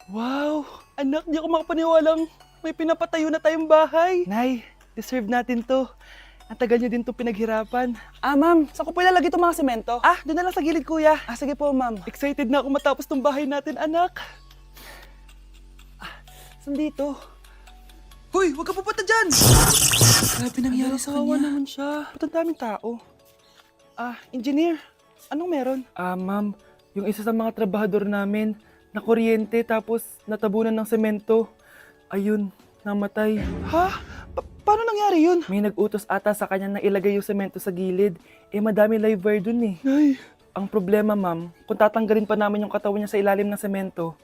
Wow! Anak, di ako makapaniwalang may pinapatayo na tayong bahay. Nay, deserve natin to. Ang tagal niyo din to pinaghirapan. Ma'am, saan ko po ilalagay itong mga semento? Doon na lang sa gilid, kuya. Sige po, ma'am. Excited na ako matapos tong bahay natin, anak. Saan dito? Hoy, huwag ka pupunta dyan! Grabe nangyari sa kanya. Naman siya. Ba't ang daming tao? Engineer, anong meron? Ma'am, yung isa sa mga trabahador namin, na kuryente tapos natabunan ng semento. Ayun, namatay. Ha? Paano nangyari yun? May nag-utos ata sa kanya na ilagay yung semento sa gilid. Madami live wire dun eh. Ay. Ang problema, ma'am, kung tatanggalin pa namin yung katawan niya sa ilalim ng semento,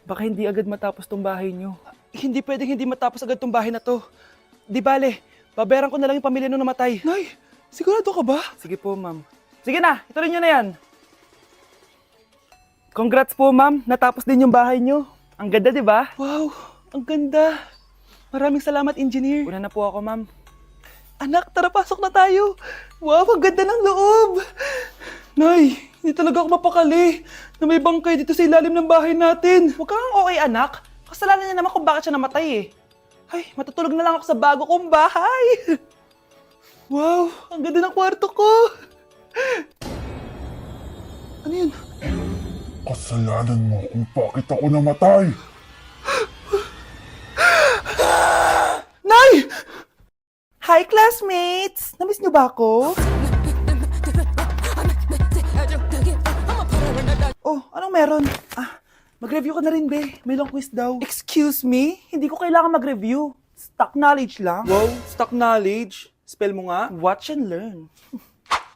baka hindi agad matapos tong bahay niyo. Hindi pwedeng hindi matapos agad tong bahay na to. Di bale, babayaran ko na lang yung pamilya nung namatay. Nay, sigurado ka ba? Sige po, ma'am. Sige na, ituloy niyo na yan. Congrats po, ma'am. Natapos din yung bahay niyo. Ang ganda, di ba? Wow, ang ganda. Maraming salamat, engineer. Una na po ako, ma'am. Anak, tara, pasok na tayo. Wow, ang ganda ng loob. Nay, hindi talaga ako mapakali na may bangkay dito sa ilalim ng bahay natin. Huwag kang okay, anak. Kasalanan niya naman kung bakit siya namatay eh. Ay, matutulog na lang ako sa bago kong bahay. Wow, ang ganda ng kwarto ko. Ano yun? Kasalanan mo kung bakit ako namatay. Nay! Hi, classmates! Namiss niyo ba ako? Oh, anong meron? Mag-review ka na rin, be. May long quiz daw. Excuse me? Hindi ko kailangan mag-review. Stock knowledge lang. Wow, stock knowledge? Spell mo nga. Watch and learn.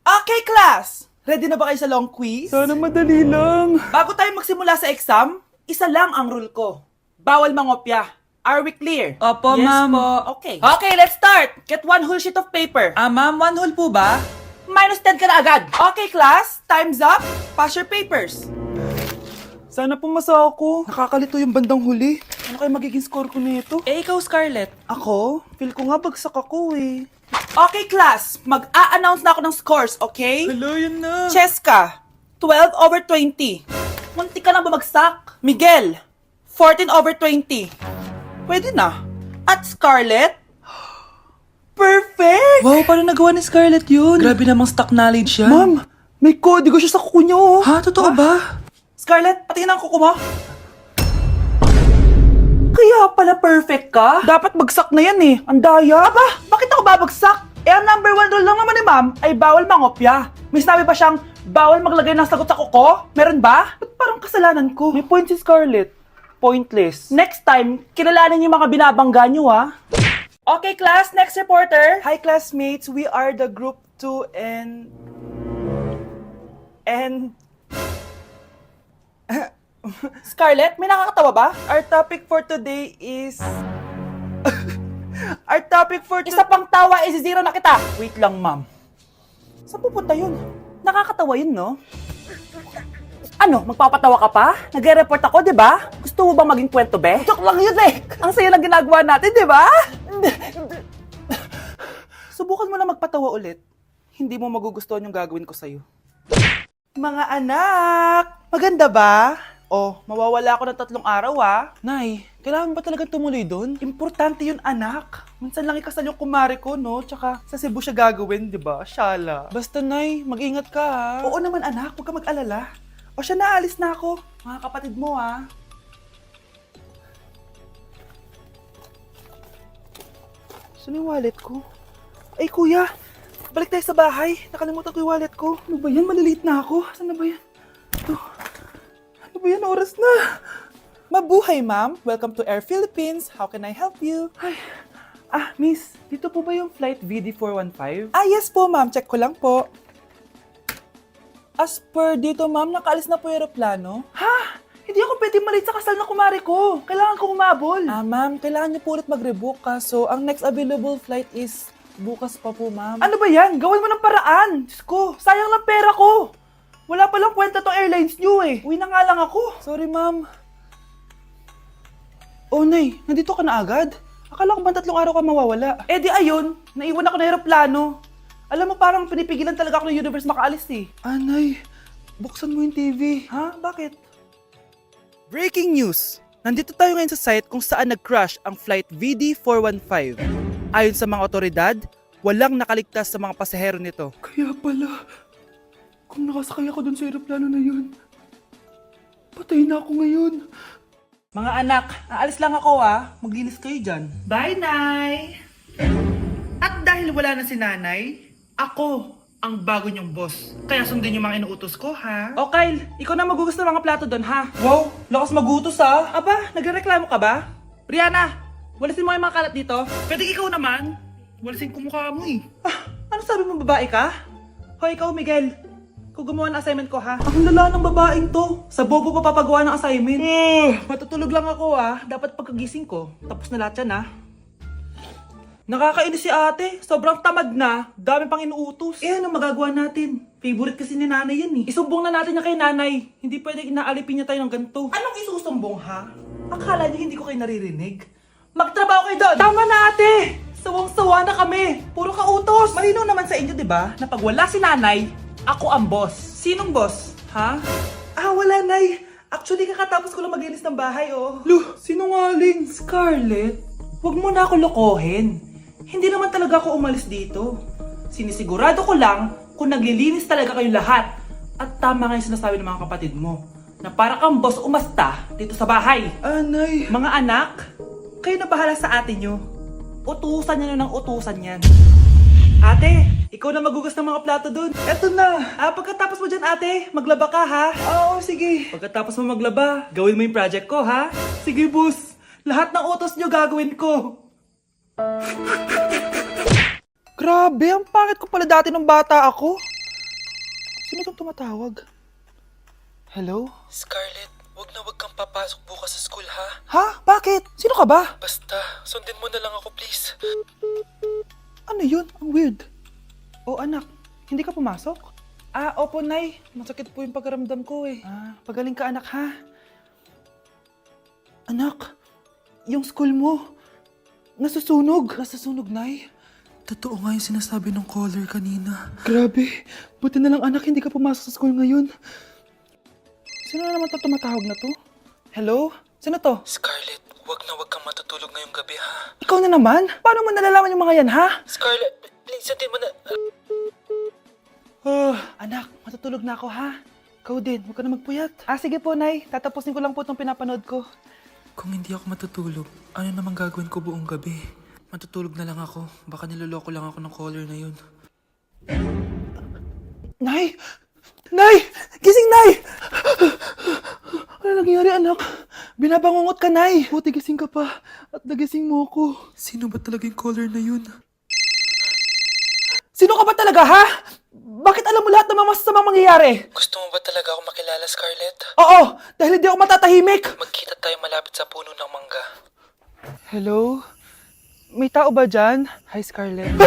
Okay, class! Ready na ba kayo sa long quiz? Sana madali lang. Bago tayo magsimula sa exam, isa lang ang rule ko. Bawal mangopya. Are we clear? Opo, Yes ma'am. po. Okay. Okay, let's start. Get one whole sheet of paper. Ma'am, 1 whole po ba? Minus 10 ka na agad. Okay, class. Time's up. Pass your papers. Sana pumasa ako. Nakakalito yung bandang huli. Ano kaya magiging score ko nito? Ikaw, Scarlett. Ako? Feel ko nga bagsak ako eh. Okay, class. Mag-a-announce na ako ng scores, okay? Hello, yun na. Cheska, 12/20. Munti ka lang bumagsak. Miguel, 14/20. Pwede na. At Scarlett, perfect! Wow, paano nagawa ni Scarlett yun? Grabe namang stock knowledge yan. Ma'am, may kodigo siya sa kuko niyo. Oh. Ha? Totoo ba? Scarlett, patingin ang kuko mo. Kaya pala perfect ka? Dapat bagsak na yan eh. Ang daya. Aba, bakit ako babagsak? Ang number 1 rule lang naman ni ma'am ay bawal mangopya. May sinabi ba siyang bawal maglagay ng sagot sa kuko? Meron ba? Ba't parang kasalanan ko? May point si Scarlett. Pointless. Next time, kilalanin yung mga binabangga nyo ha. Okay class, next reporter. Hi classmates, we are the group 2 and... Scarlett, may nakakatawa ba? Our topic for today is... Isa pang tawa is zero na kita. Wait lang, ma'am. Saan pupunta yun? Nakakatawa yun, no? Ano, magpapatawa ka pa? Nagre-report ako, di ba? Gusto mo bang maging kwento, be? Joke lang yun, eh. Ang sayo ng ginagawa natin, di ba? Subukan mo na magpatawa ulit. Hindi mo magugustuhan yung gagawin ko sa'yo. Mga anak! Maganda ba? Oh, mawawala ako ng 3 araw Nay, kailangan ba talaga tumuloy doon? Importante yun, anak. Minsan lang ikasal yung kumare ko, no? Tsaka sa Cebu siya gagawin, di ba? Shala. Basta, Nay, mag-ingat ka, ha? Oo naman, anak. Huwag ka mag-alala. O siya, naalis na ako. Mga kapatid mo, ha? Saan yung wallet ko? Ay, kuya! Balik tayo sa bahay. Nakalimutan ko yung wallet ko. Ano ba yan? Maliliit na ako. Saan na ba yan? Ito. Ano ba yan? Oras na. Mabuhay, ma'am. Welcome to Air Philippines. How can I help you? Ay. Miss. Dito po ba yung flight VD415? Yes po, ma'am. Check ko lang po. As per dito, ma'am, nakaalis na po yung aeroplano. Ha? Hindi ako pwede malate sa kasal na kumari ko. Kailangan ko umabol. Ma'am, kailangan niyo po ulit mag-rebook So, ang next available flight is bukas pa po, ma'am. Ano ba yan? Gawin mo ng paraan. Diyos ko, sayang lang pera ko. Wala palang kwenta tong airlines niyo eh. Uwi na nga lang ako. Sorry, ma'am. Oh, Nay, nandito ka na agad? Akala ko ba 3 araw ka mawawala? Di ayun, naiwan ako ng aeroplano. Alam mo, parang pinipigilan talaga ako ng universe makaalis eh. Nay, buksan mo yung TV. Ha? Bakit? Breaking news! Nandito tayo ngayon sa site kung saan nag-crash ang flight VD415. Ayon sa mga otoridad, walang nakaligtas sa mga pasahero nito. Kaya pala, kung nakasakay ako dun sa aeroplano na yun, patay na ako ngayon. Mga anak, aalis lang ako Maglinis kayo dyan. Bye, Nay! At dahil wala na si Nanay, ako ang bago niyong boss. Kaya sundin yung mga inuutos ko, ha? O Kyle, ikaw na magugas ng mga plato doon ha. Wow, lakas magutos Aba, nagrereklamo ka ba? Brianna, walisin mo yung mga kalat dito. Pwede ikaw naman. Walasin ko mukha mo eh. Ano sabi mo, babae ka? Hoy, ikaw Miguel, ikaw gumawa ng assignment ko ha. Ang lala ng babaeng to. Sa bobo pa papagawa ng assignment. Matutulog lang ako Dapat pagkagising ko, tapos na lahat yan Nakakainis si ate. Sobrang tamad na. Dami pang inuutos. Ano magagawa natin? Favorite kasi ni nanay yan Isumbong na natin niya kay nanay. Hindi pwede inaalipin niya tayo ng ganito. Anong isusumbong ha? Akala niyo hindi ko kayo naririnig? Magtrabaho kayo doon! Tama na ate! Sawang-sawa na kami. Puro kautos. Malinaw naman sa inyo, di ba? Na pag wala si nanay, ako ang boss. Sinong boss? Ha? Wala nay. Actually, kakatapos ko lang maglinis ng bahay Luh, sinungaling. Scarlett, huwag mo na ako lokohin. Hindi naman talaga ako umalis dito. Sinisigurado ko lang kung naglilinis talaga kayo lahat. At tama nga yung sinasabi ng mga kapatid mo. Na para kang boss umasta dito sa bahay. Anay. Mga anak, kayo na bahala sa ate nyo. Utusan nyo ng utusan yan. Ate, ikaw na magugas ng mga plato dun. Eto na. Pagkatapos mo dyan ate, maglaba ka ha? Oo, sige. Pagkatapos mo maglaba, gawin mo yung project ko ha? Sige boss. Lahat ng utos nyo gagawin ko. Grabe, ang pangit ko pala dati nung bata ako. Sino itong tumatawag? Hello? Scarlett, wag kang papasok bukas sa school ha? Ha? Bakit? Sino ka ba? Basta, sundin mo na lang ako please. Ano yun? Ang weird. Oh anak, hindi ka pumasok? Opo Nay. Masakit po yung pagkaramdam ko pagaling ka anak ha? Anak, yung school mo, nasusunog. Nasusunog, Nay? Totoo nga yung sinasabi ng caller kanina. Grabe. Buti na lang anak, hindi ka pumasok sa school ngayon. Sino na naman tumatawag na to? Hello? Sino to? Scarlett, wag kang matutulog ngayong gabi ha? Ikaw na naman? Paano mo nalalaman yung mga yan, ha? Scarlett, please sundin mo na... Anak, matutulog na ako, ha? Ikaw din, huwag ka na magpuyat. Sige po, Nay. Tatapusin ko lang po itong pinapanood ko. Kung hindi ako matutulog, ano namang gagawin ko buong gabi? Matutulog na lang ako. Baka niloloko lang ako ng caller na yun. Nay! Nay! Gising, Nay! Ano nangyari, anak? Binabangungot ka, Nay! Buti gising ka pa at nagising mo ako. Sino ba talaga yung caller na yun? Sino ka ba talaga, ha? Bakit alam mo lahat ng mga masasamang mangyayari? Gusto mo ba talaga ako makilala, Scarlett? Oo! Dahil hindi ako matatahimik! Magkita tayo malapit sa puno ng mangga. Hello? May tao ba dyan? Hi, Scarlett.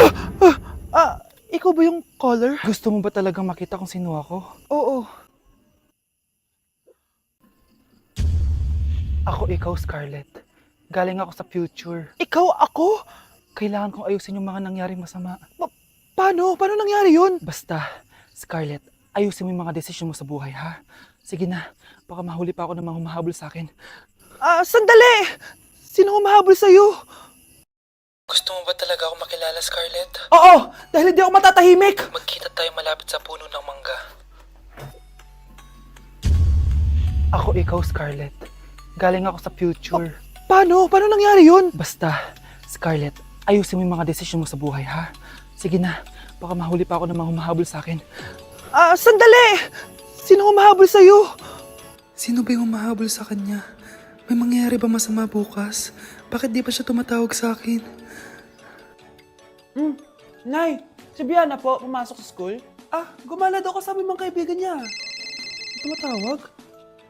Ikaw ba yung caller? Gusto mo ba talagang makita kung sino ako? Oo. Ako ikaw, Scarlett. Galing ako sa future. Ikaw ako? Kailangan kong ayusin yung mga nangyaring masama. Paano? Paano nangyari yun? Basta, Scarlett, ayusin mo yung mga desisyon mo sa buhay, ha? Sige na, baka mahuli pa ako ng mga humahabol sa akin. Sandali! Sino humahabol sa'yo? Gusto mo ba talaga ako makilala, Scarlett? Oo! Dahil hindi ako matatahimik! Magkita tayo malapit sa puno ng mangga. Ako ikaw, Scarlett. Galing ako sa future. Paano? Paano nangyari yun? Basta, Scarlett, ayusin mo yung mga desisyon mo sa buhay, ha? Sige na, baka mahuli pa ako ng mga humahabol sa akin. Sandali! Sino humahabol sa'yo? Sino ba yung humahabol sa kanya? May mangyayari ba masama bukas? Bakit di pa siya tumatawag sa akin? Nay, si Biana po, pumasok sa school? Gumala daw kasama yung mga kaibigan niya. Tumatawag?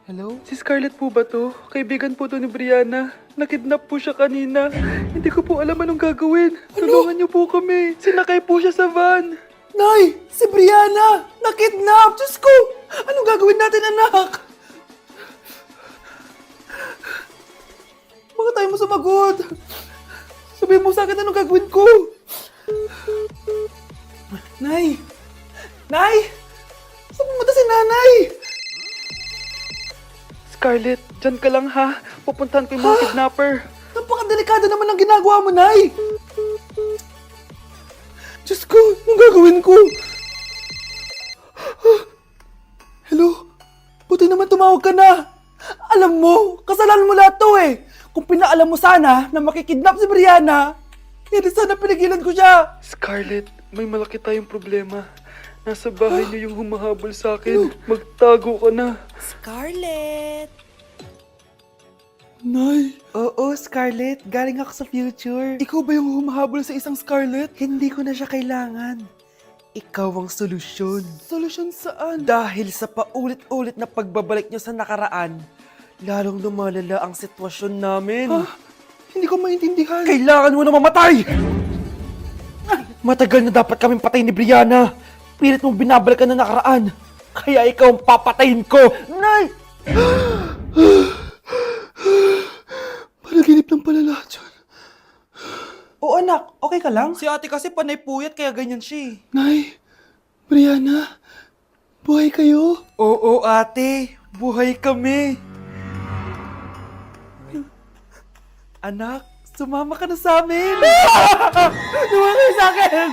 Hello? Si Scarlett po ba to? Kaibigan po to ni Brianna. Nakidnap po siya kanina. Hindi ko po alam anong gagawin. Tulungan niyo po kami. Sinakay po siya sa van. Nay! Si Brianna! Nakidnap! Diyos ko! Anong gagawin natin, anak? Bakit tayo mo sumagot? Sabihin mo sa akin anong gagawin ko? Nay! Nay! Saan pumunta si nanay? Scarlett, dyan ka lang ha. Pupuntahan ko yung mga kidnapper. Napakadelikado naman ang ginagawa mo, Nay! Diyos ko, anong gagawin ko? Hello? Buti naman tumawag ka na. Alam mo, kasalanan mo lahat to eh. Kung pinaalam mo sana na makikidnap si Brianna, hindi sana pinigilan ko siya. Scarlett, may malaki tayong problema. Nasa bahay niyo yung humahabol sa akin. Magtago ka na. Scarlett! Nay! Oo, Scarlett. Galing ako sa future. Ikaw ba yung humahabol sa isang Scarlett? Hindi ko na siya kailangan. Ikaw ang solusyon. Solusyon saan? Dahil sa paulit-ulit na pagbabalik niyo sa nakaraan, lalong lumalala ang sitwasyon namin. Hindi ko maintindihan. Kailangan mo na mamatay! Matagal na dapat kaming patayin ni Brianna. Pilit mong binabalikan na nakaraan. Kaya ikaw ang papatayin ko. Nay! Panaginip ng pala lahat yun. Oo anak, okay ka lang? Si ate kasi panay puyat kaya ganyan siya. Nay, Brianna, buhay kayo? Oo ate, buhay kami. Anak, sumama ka na sa amin. Sumama kayo sa akin.